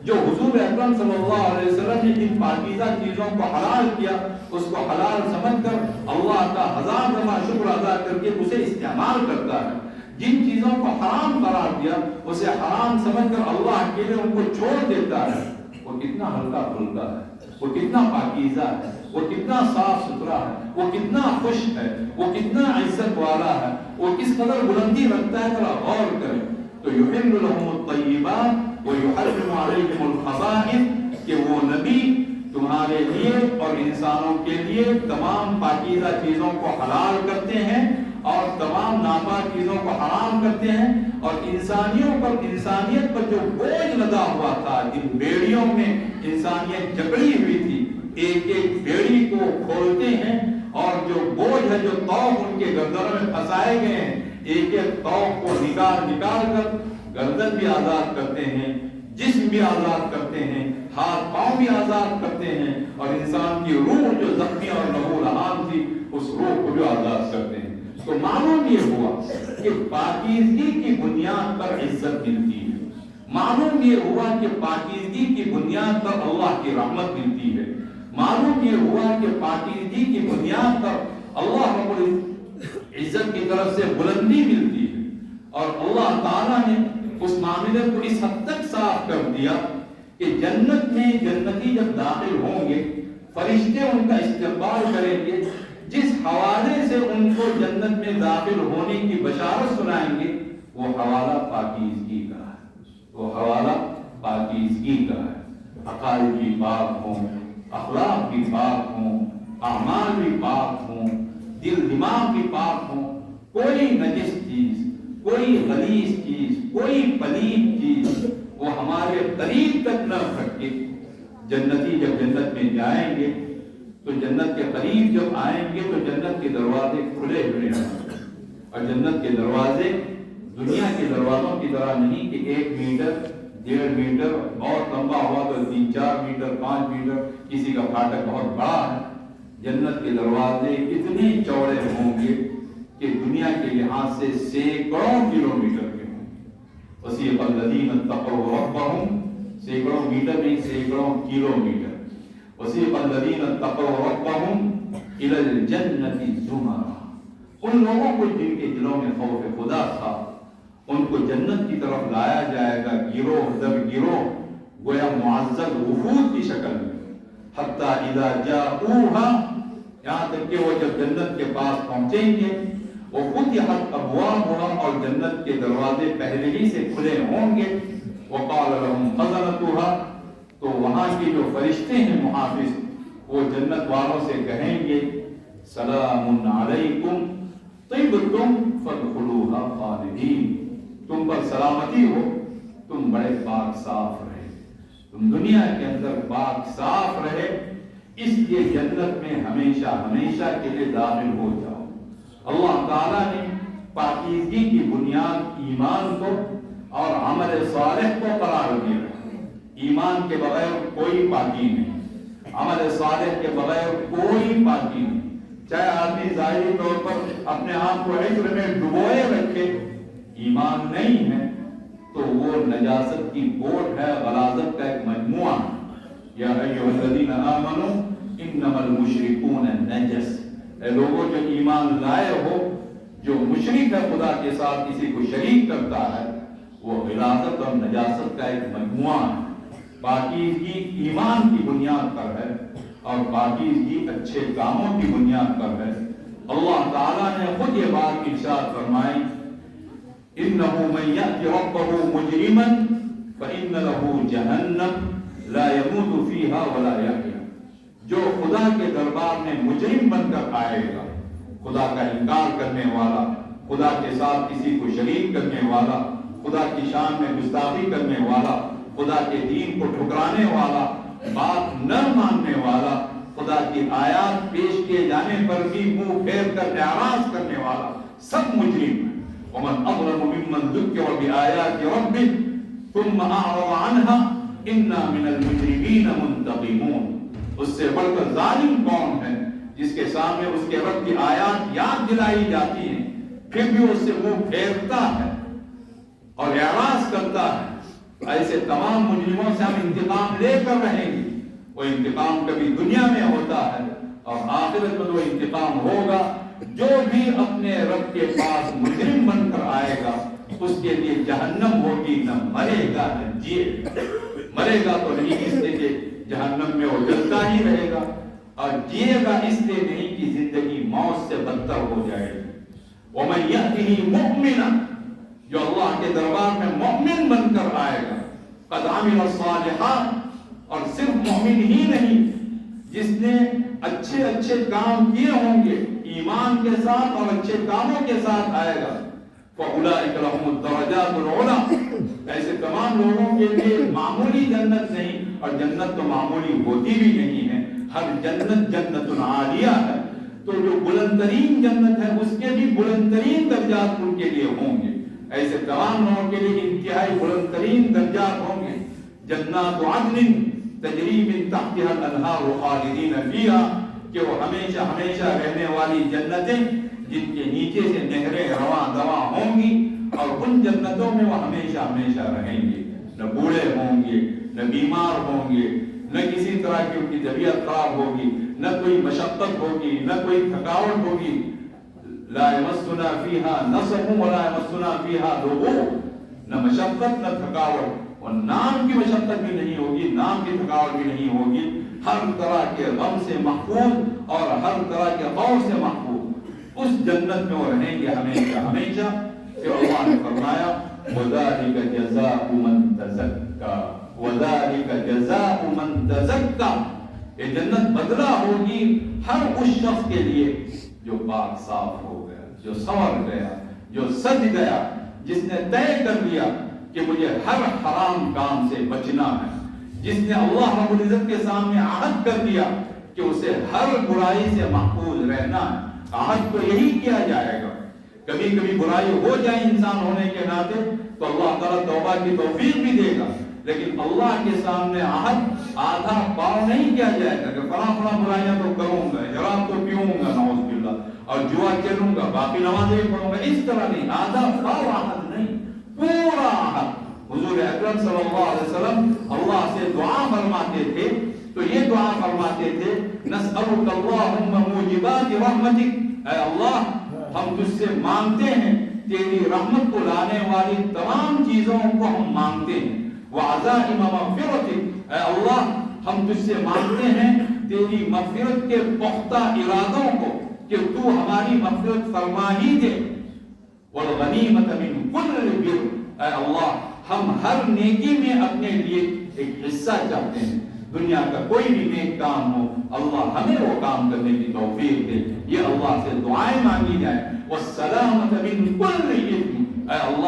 جو حضور اکرم صلی اللہ علیہ وسلم نے جن پاکیزہ چیزوں کو حلال کیا اس کو حلال سمجھ کر اللہ کا 1000 دفعہ شکر ادا کر کے اسے استعمال کرتا ہے، جن چیزوں کو حرام قرار دیا اسے حرام سمجھ کر اللہ کے لیے ان کو چھوڑ دیتا ہے، وہ کتنا ہلکا پھلکا ہے، وہ کتنا پاکیزہ ہے، وہ کتنا صاف ستھرا ہے، وہ کتنا خوش ہے، وہ کتنا عزت والا ہے، وہ کس قدر بلندی رکھتا ہے، ذرا غور کریں۔ تو یحل لهم الطیبات ویحرم علیہم الخبائث، کہ وہ نبی تمہارے لیے اور انسانوں کے لیے تمام پاکیزہ چیزوں کو حلال کرتے ہیں اور تمام ناپاک چیزوں کو حرام کرتے ہیں، اور انسانیت پر جو بوجھ لگا ہوا تھا، جن بیڑیوں میں انسانیت جکڑی ہوئی تھی، ایک ایک بیڑی کو کھولتے ہیں اور جو بوجھ ہے، جو طوق ان کے گردنوں میں پھنسائے گئے ہیں، ایک ایک طوق کو نکال کر گردن بھی آزاد کرتے ہیں، جسم بھی آزاد کرتے ہیں، ہاتھ پاؤں بھی آزاد کرتے ہیں، اور انسان کی روح جو زخمی اور لہو لہان تھی اس روح کو بھی آزاد کرتے ہیں۔ تو معلوم یہ ہوا کہ پاکیزگی کی بنیاد پر عزت ملتی ہے، معلوم یہ ہوا کہ پاکیزگی کی بنیاد پر اللہ کی رحمت ملتی ہے، معلوم یہ ہوا کہ پاکیزگی کی بنیاد پر اللہ رب العزت کی طرف سے بلندی ملتی ہے، اور اللہ تعالیٰ نے اس معاملے کو اس حد تک صاف کر دیا کہ جنت میں جنتی جب داخل ہوں گے فرشتے ان کا استقبال کریں گے، جس حوالے سے ان کو جنت میں داخل ہونے کی بشارت سنائیں گے وہ حوالہ پاکیزگی کا ہے، وہ حوالہ پاکیزگی کا ہے، عقائد بھی پاک ہوں، اخلاق بھی پاک ہوں، اعمال بھی پاک ہوں، دل دماغ بھی پاک ہوں، کوئی نجس چیز، کوئی غلیظ چیز، کوئی پلید چیز وہ ہمارے قریب تک نہ رکھے۔ جنتی جب جنت میں جائیں گے تو جنت کے قریب جب آئیں گے تو جنت کے دروازے کھلے ہوئے ہیں، اور جنت کے دروازے دنیا کے دروازوں کی طرح نہیں کہ 1 میٹر 1.5 میٹر، بہت لمبا ہوا تو 3-4 میٹر 5 میٹر، کسی کا پھاٹک بہت بڑا ہے۔ جنت کے دروازے اتنے چوڑے ہوں گے کہ دنیا کے لحاظ سے سینکڑوں کلومیٹر کے ہوں گے۔ وسیق الذین اتقوا ربہم، سینکڑوں میٹر نہیں، سینکڑوں کلومیٹر۔ وسیق الذین اتقوا ربہم الی الجنۃ زمرا، ان لوگوں کو جن کے دلوں میں خوف خدا تھا ان کو جنت کی طرف لایا جائے گا گروہ در گروہ، گویا معزز وفود کی شکل میں، حتی اذا جاؤوها، یہاں تک کہ وہ جب جنت کے پاس پہنچیں گے، وفتحت ابوابها، اور جنت کے دروازے پہلے ہی سے کھلے ہوں گے، وقال لهم خزنتها، تو وہاں کے جو فرشتے ہیں محافظ وہ جنت والوں سے کہیں گے سلام علیکم طیبتم فادخلوها خالدین، تم پر سلامتی ہو، تم بڑے پاک صاف رہے، تم دنیا کے اندر پاک صاف رہے، اس لیے جنت میں ہمیشہ ہمیشہ کے لیے داخل ہو جاؤ۔ اللہ تعالیٰ نے پاکیزگی کی بنیاد ایمان کو اور عمل صالح کو قرار دیا۔ ایمان کے بغیر کوئی پاکی نہیں، عمل صالح کے بغیر کوئی پاکی نہیں، چاہے آدمی ظاہری طور پر اپنے آپ کو عطر میں ڈبوئے رکھے، ایمان نہیں ہے تو وہ نجاست کی بوٹ ہے، غلاظت کا ایک مجموعہ ہے۔ یا ایھا الذین آمنوا انما المشرکون نجس، اے لوگوں جو ایمان لائے ہو، جو مشرک ہے خدا کے ساتھ کسی کو شریک کرتا ہے وہ غلاظت اور نجاست کا ایک مجموعہ ہے۔ پاکیزگی ایمان کی بنیاد پر ہے اور پاکیزگی اچھے کاموں کی بنیاد پر ہے۔ اللہ تعالیٰ نے خود یہ بات ارشاد فرمائی انہ من یأت ربہ مجرما فإن لہ جہنم لا يموت فیہا ولا یحیا، جو خدا کے دربار میں مجرم بن کر آئے گا، خدا کا انکار کرنے والا، خدا کے ساتھ کسی کو شریک کرنے والا، خدا کی شان میں گستاخی کرنے والا، خدا کے دین کو ٹھکرانے والا، بات نہ ماننے والا، خدا کی آیات پیش کیے جانے پر بھی منہ پھیر کر اعراض کرنے والا، سب مجرم ہیں۔ ومن اظلم ممن ذکر بآیات ربہ ثم اعرض عنها انا من المجرمین منتقمون، اس سے بڑھ کر ظالم کون ہے جس کے سامنے اس کے رب کی آیات یاد دلائی جاتی ہیں پھر بھی اس سے منہ پھیرتا ہے اور اعراض کرتا ہے ایسے تمام مجرموں سے ہم انتقام لے کر رہیں گے. وہ انتقام کبھی دنیا میں ہوتا ہے اور آخرت میں وہ انتقام ہوگا. جو بھی اپنے رب کے پاس مجرم بن کر آئے گا اس کے لیے جہنم ہوگی، نہ مرے گا نہ جیے گا. مرے گا تو نہیں اس لیے کہ جہنم میں وہ جلتا ہی رہے گا، اور جیے گا اس لیے نہیں کہ زندگی موت سے بدتر ہو جائے گی. وَمَن يَأْتِهِ مُؤْمِنًا، جو اللہ کے دربار میں مومن بن کر آئے گا، قد عمل الصالحات، اور صرف مومن ہی نہیں، جس نے اچھے اچھے کام کیے ہوں گے ایمان کے ساتھ اور اچھے کاموں کے ساتھ آئے گا، فَأُولَئِكَ لَهُمُ الدَّرَجَاتُ الْعُلَىٰ، ایسے تمام لوگوں کے لیے معمولی جنت نہیں، اور جنت تو معمولی ہوتی بھی نہیں ہے، ہر جنت جنت عالیہ ہے. تو جو بلند ترین جنت ہے اس کے بھی بلند ترین درجات ان کے لیے ہوں گے. ایسے تمام لوگوں کے لیے انتہائی بلند ترین درجات ہوں گے. جنات عدن تجری من تحتها الانہار خالدین فیہا، کہ وہ ہمیشہ ہمیشہ رہنے والی جنتیں جن کے نیچے سے نہریں رواں دواں ہوں گی، اور ان جنتوں میں وہ ہمیشہ ہمیشہ رہیں گے. نہ بوڑھے ہوں گے، نہ بیمار ہوں گے، نہ کسی طرح کی ان کی طبیعت خراب ہوگی، نہ کوئی مشقت ہوگی، نہ کوئی تھکاوٹ ہوگی. لا یمسنا فیہا نصب ولا یمسنا فیہا لغوب، نہ مشقت نہ تھکاوٹ، اور نام کی مشقت بھی نہیں ہوگی، نام کی تھکاوٹ بھی نہیں ہوگی. ہر طرح کے غم سے محفوظ اور ہر طرح کے خوف سے محفوظ اس جنت میں وہ رہیں گے ہمیشہ ہمیشہ. پھر اللہ نے فرمایا وَذَلِكَ جَزَاءُ مَن تَزَكَّىٰ، وَذَلِكَ جَزَاءُ مَن تَزَكَّىٰ، یہ جنت بدلہ ہوگی ہر اس شخص کے لیے جو پاک صاف ہو گیا، جو سنور گیا، جو سج گیا، جس نے طے کر لیا کہ مجھے ہر حرام کام سے بچنا ہے، جس نے اللہ رب العزت کے سامنے عہد کر دیا کہ اسے ہر برائی سے محفوظ رہنا ہے. عہد تو یہی کیا جائے گا. کبھی کبھی برائی ہو جائے انسان ہونے کے ناطے تو اللہ تعالیٰ توبہ کی توفیق بھی دے گا، لیکن اللہ کے سامنے عہد آدھا پاؤ نہیں کیا جائے گا کہ فلاں فلاں برائیاں تو کروں گا، شراب تو پیوں گا نعوذ باللہ، اور جوا کھیلوں گا، باقی نمازیں بھی پڑھوں گا. اس طرح نہیں، آدھا پاؤ عہد نہیں، پورا عہد. حضور اکرم صلی اللہ علیہ وسلم اللہ سے دعا فرماتے تھے تو یہ دعا فرماتے تھے نسألک اللہم موجبات رحمتک، اے اللہ ہم تجھ سے مانگتے ہیں تیری رحمت کو لانے والی تمام چیزوں کو ہم مانگتے ہیں. وعزائم مغفرتک، اے اللہ ہم تجھ سے مانگتے ہیں تیری مغفرت کے پختہ ارادوں کو کہ تو ہماری مغفرت فرما ہی دے. والغنیمت من کل بر، اے اللہ ہم ہر نیکی میں اپنے لیے ایک حصہ چاہتے ہیں. دنیا کا کوئی بھی نیک کام ہو اللہ ہمیں وہ کام کرنے کی توفیق دے. یہ اللہ سے دعائیں مانگی جائیں. والسلامت من کل اثم، اے اللہ